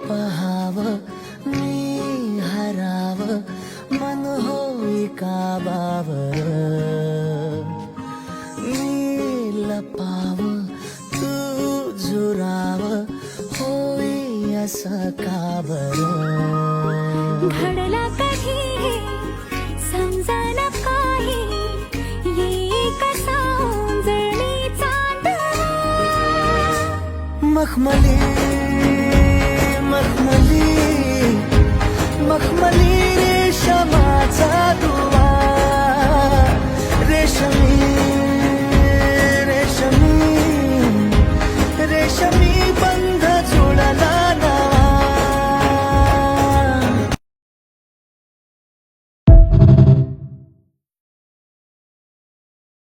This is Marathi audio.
पहाव मी हराव मन होई काबावर मी लपाव तू झुराव होई असं का बरं घडला कधी समजायला काही ये कसा उंजळी चांदवा मखमली मखमली मखमली रेशमाचा दुवा रेशमी